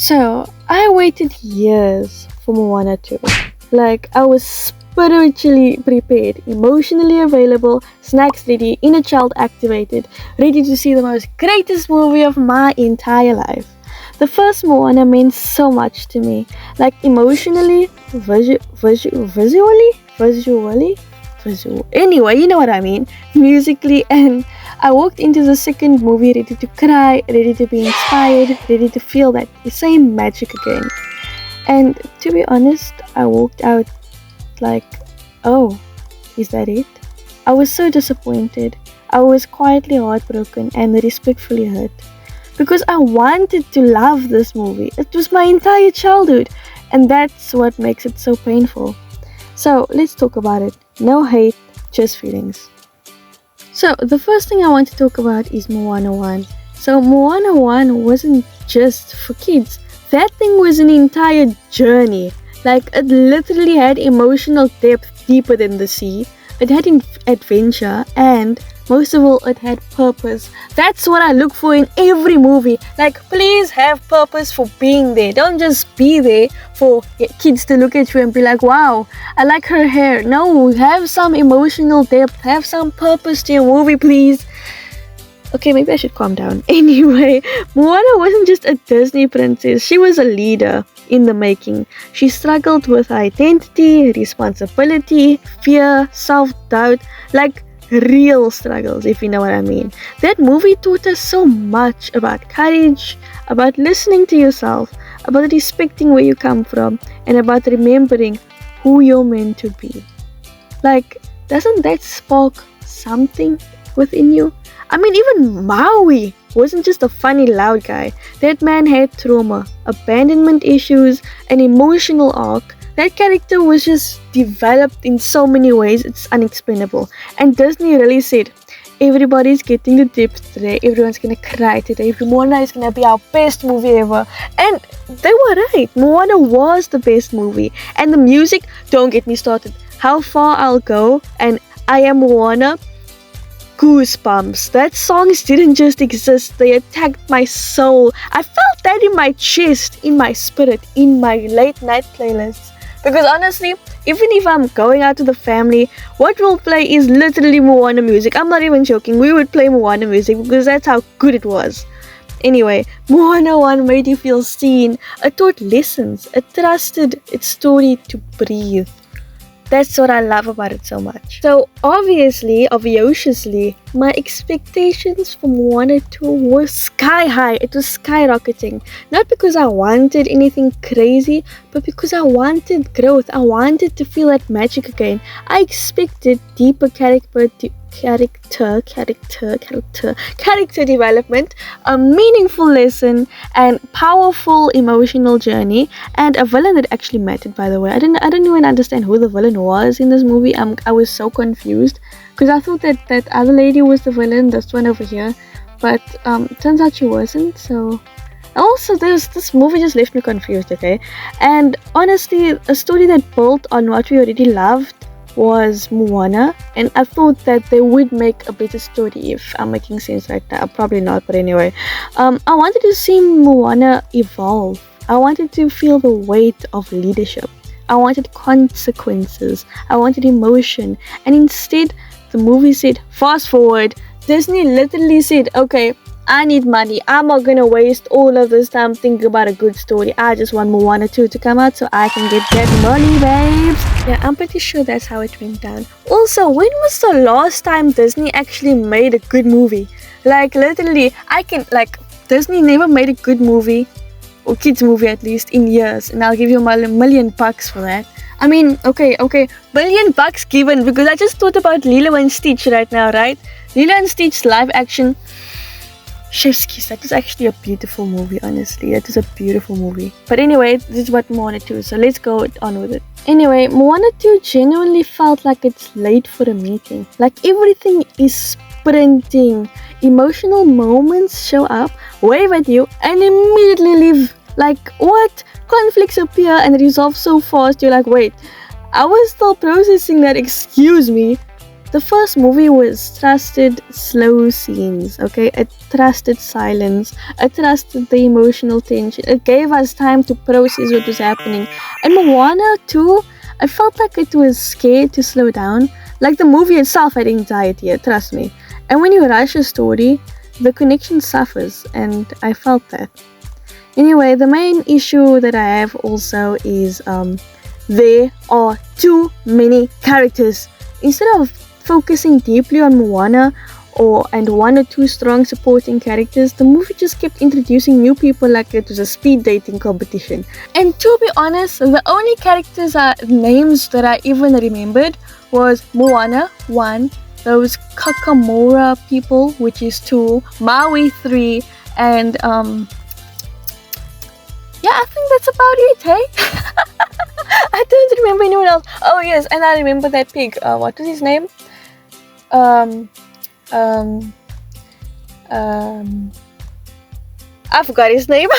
So, I waited years for Moana 2. Like, I was spiritually prepared, emotionally available, snacks ready, inner child activated, ready to see the most greatest movie of my entire life. The first Moana meant so much to me. Like, emotionally, anyway, you know what I mean, musically, and I walked into the second movie ready to cry, ready to be inspired, ready to feel that same magic again. And to be honest, I walked out like, oh, is that it? I was so disappointed. I was quietly heartbroken and respectfully hurt. Because I wanted to love this movie. It was my entire childhood. And that's what makes it so painful. So let's talk about it. No hate, just feelings. So the first thing I want to talk about is Moana 1. So Moana 1 wasn't just for kids. That thing was an entire journey. Like, it literally had emotional depth deeper than the sea. It had adventure, and most of all, it had purpose. That's what I look for in every movie. Like, please have purpose for being there. Don't just be there for kids to look at you and be like, wow, I like her hair. No, have some emotional depth. Have some purpose to your movie, please. Okay, maybe I should calm down. Anyway, Moana wasn't just a Disney princess. She was a leader in the making. She struggled with identity, responsibility, fear, self-doubt, like real struggles, if you know what I mean. That movie taught us so much about courage, about listening to yourself, about respecting where you come from, and about remembering who you're meant to be. Like, doesn't that spark something within you? I mean, even Maui wasn't just a funny loud guy. That man had trauma, abandonment issues, an emotional arc. That character was just developed in so many ways, it's unexplainable. And Disney really said, everybody's getting the depth today, everyone's gonna cry today, Moana is gonna be our best movie ever. And they were right, Moana was the best movie. And the music, don't get me started. How Far I'll Go and I Am Moana, goosebumps. That songs didn't just exist, they attacked my soul. I felt that in my chest, in my spirit, in my late night playlists. Because honestly, even if I'm going out to the family, what we'll play is literally Moana music. I'm not even joking, we would play Moana music because that's how good it was. Anyway, Moana 1 made you feel seen. It taught lessons. It trusted its story to breathe. That's what I love about it so much. So obviously, my expectations for Moana 2 were sky high. It was skyrocketing. Not because I wanted anything crazy, but because I wanted growth. I wanted to feel that magic again. I expected deeper character development, a meaningful lesson, and powerful emotional journey, and a villain that actually mattered, by the way. I didn't even understand who the villain was in this movie. I was so confused because I thought that other lady was the villain, this one over here, but turns out she wasn't. So also this movie just left me confused, okay? And honestly, a story that built on what we already loved was Moana, and I thought that they would make a better story. If I'm making sense right now, probably not, but anyway, I wanted to see Moana evolve. I wanted to feel the weight of leadership. I wanted consequences. I wanted emotion, and instead the movie said fast forward. Disney literally said, okay, I need money. I'm not gonna waste all of this time thinking about a good story. I just want Moana 2 to come out so I can get that money, babes. Yeah, I'm pretty sure that's how it went down. Also, when was the last time Disney actually made a good movie? Like, literally, Disney never made a good movie, or kids movie at least, in years. And I'll give you $1 million for that. I mean, okay, $1 billion given, because I just thought about Lilo and Stitch right now, right? Lilo and Stitch live action. Chef's Kiss, that was actually a beautiful movie, honestly. That was a beautiful movie. But anyway, this is what Moana 2 is, so let's go on with it. Anyway, Moana 2 genuinely felt like it's late for a meeting. Like, everything is sprinting. Emotional moments show up, wave at you, and immediately leave. Like, what? Conflicts appear and resolve so fast, you're like, wait, I was still processing that, excuse me. The first movie was trusted slow scenes, okay? It trusted silence, it trusted the emotional tension, it gave us time to process what was happening. And Moana too, I felt like it was scared to slow down. Like the movie itself had anxiety, trust me. And when you rush a story, the connection suffers, and I felt that. Anyway, the main issue that I have also is there are too many characters. Instead of focusing deeply on Moana and one or two strong supporting characters, the movie just kept introducing new people like it was a speed dating competition. And to be honest, the only characters names that I even remembered was Moana 1, those Kakamora people, which is 2, Maui 3, and yeah, I think that's about it, hey? I don't remember anyone else. Oh yes, and I remember that pig. What was his name? Um, um, I forgot his name.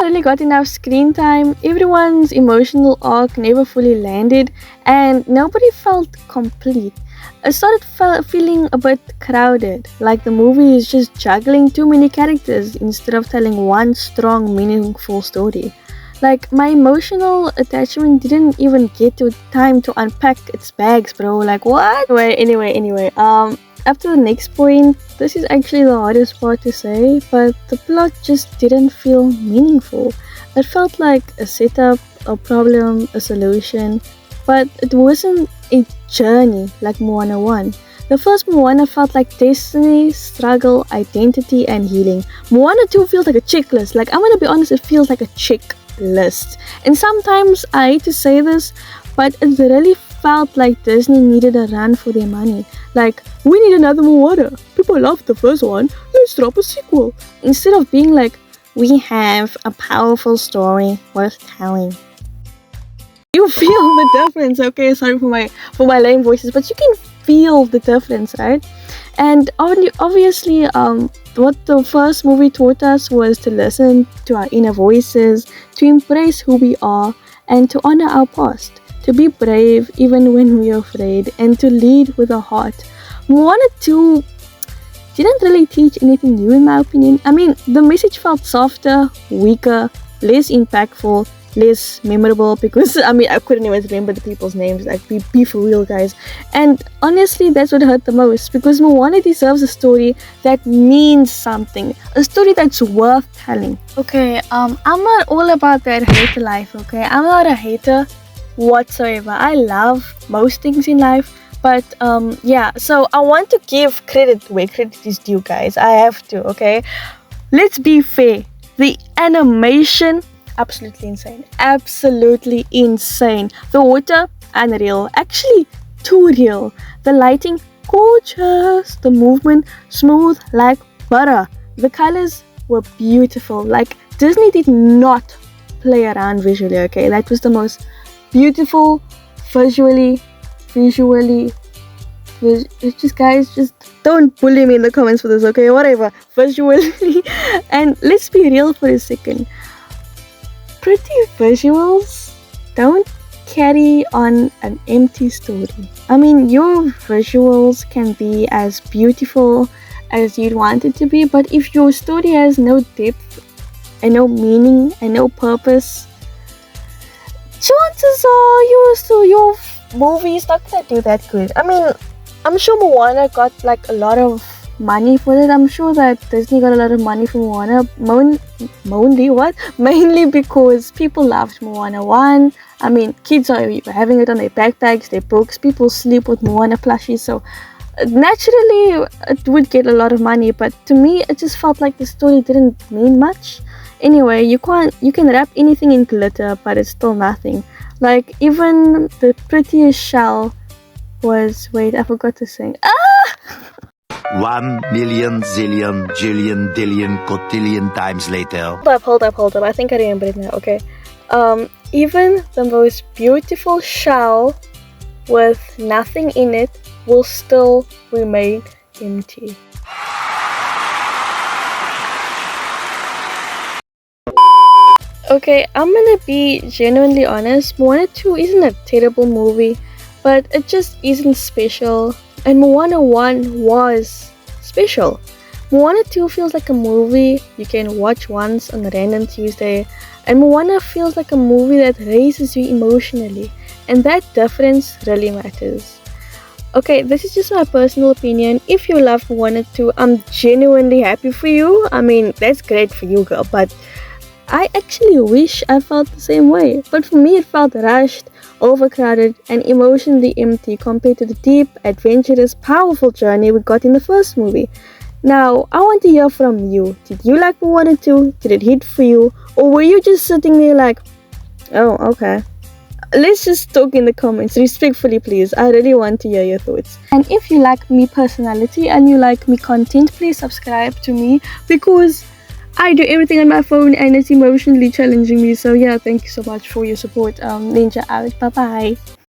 Really got enough screen time. Everyone's emotional arc never fully landed, and nobody felt complete. I started feeling a bit crowded, like the movie is just juggling too many characters instead of telling one strong, meaningful story. Like, my emotional attachment didn't even get to time to unpack its bags, bro. Like, what? Anyway, after the next point, this is actually the hardest part to say, but the plot just didn't feel meaningful. It felt like a setup, a problem, a solution, but it wasn't a journey like Moana 1. The first Moana felt like destiny, struggle, identity, and healing. Moana 2 feels like a checklist. Like, I'm gonna be honest, it feels like a checklist. And sometimes I hate to say this, but it really felt like Disney needed a run for their money. Like, we need another Moana. People loved the first one. Let's drop a sequel. Instead of being like, we have a powerful story worth telling. You feel the difference, okay? Sorry for my lame voices, but you can feel the difference, right? And obviously, what the first movie taught us was to listen to our inner voices, to embrace who we are, and to honor our past, to be brave even when we're afraid, and to lead with a heart. Moana 2 didn't really teach anything new, in my opinion. I mean, the message felt softer, weaker, less impactful, less memorable, because I couldn't even remember the people's names. Like, be for real, guys. And honestly, that's what hurt the most, because Moana deserves a story that means something, a story that's worth telling. Okay, I'm not all about that hater life, okay? I'm not a hater whatsoever. I love most things in life, but yeah, so I want to give credit where credit is due, guys. I have to, okay? Let's be fair. The animation, absolutely insane. Absolutely insane. The water, unreal. Actually, too real. The lighting, gorgeous. The movement, smooth like butter. The colors were beautiful. Like, Disney did not play around visually, okay? That was the most beautiful, visually. It's just, guys, just don't bully me in the comments for this, okay? Whatever. Visually. And let's be real for a second. Pretty visuals don't carry on an empty story. I mean, your visuals can be as beautiful as you'd want it to be, but if your story has no depth and no meaning and no purpose, chances are your movie is not gonna do that good. I mean, I'm sure Moana got like a lot of money for it. I'm sure that Disney got a lot of money from Moana. Mainly because people loved Moana 1. I mean, kids are having it on their backpacks, their books. People sleep with Moana plushies, so naturally it would get a lot of money. But to me, it just felt like the story didn't mean much. Anyway, you can wrap anything in glitter, but it's still nothing. Like, even the prettiest shell was, wait, I forgot to sing. 1 million zillion jillion dillion cotillion times later. Hold up. I think I remember it now. Okay. Even the most beautiful shell with nothing in it will still remain empty. Okay, I'm gonna be genuinely honest. Moana 2 isn't a terrible movie. but it just isn't special. And Moana 1 was special. Moana 2 feels like a movie you can watch once on a random Tuesday, and Moana feels like a movie that raises you emotionally, and that difference really matters. Okay, this is just my personal opinion. If you love Moana 2, I'm genuinely happy for you. I mean, that's great for you, girl, but I actually wish I felt the same way. But for me, it felt rushed, overcrowded, and emotionally empty compared to the deep, adventurous, powerful journey we got in the first movie. Now, I want to hear from you. Did you like Moana 2? Did it hit for you? Or were you just sitting there like, oh, okay? Let's just talk in the comments, respectfully, please. I really want to hear your thoughts. And if you like me personality and you like me content, please subscribe to me because I do everything on my phone and it's emotionally challenging me. So yeah, thank you so much for your support. Ninja out. Bye bye.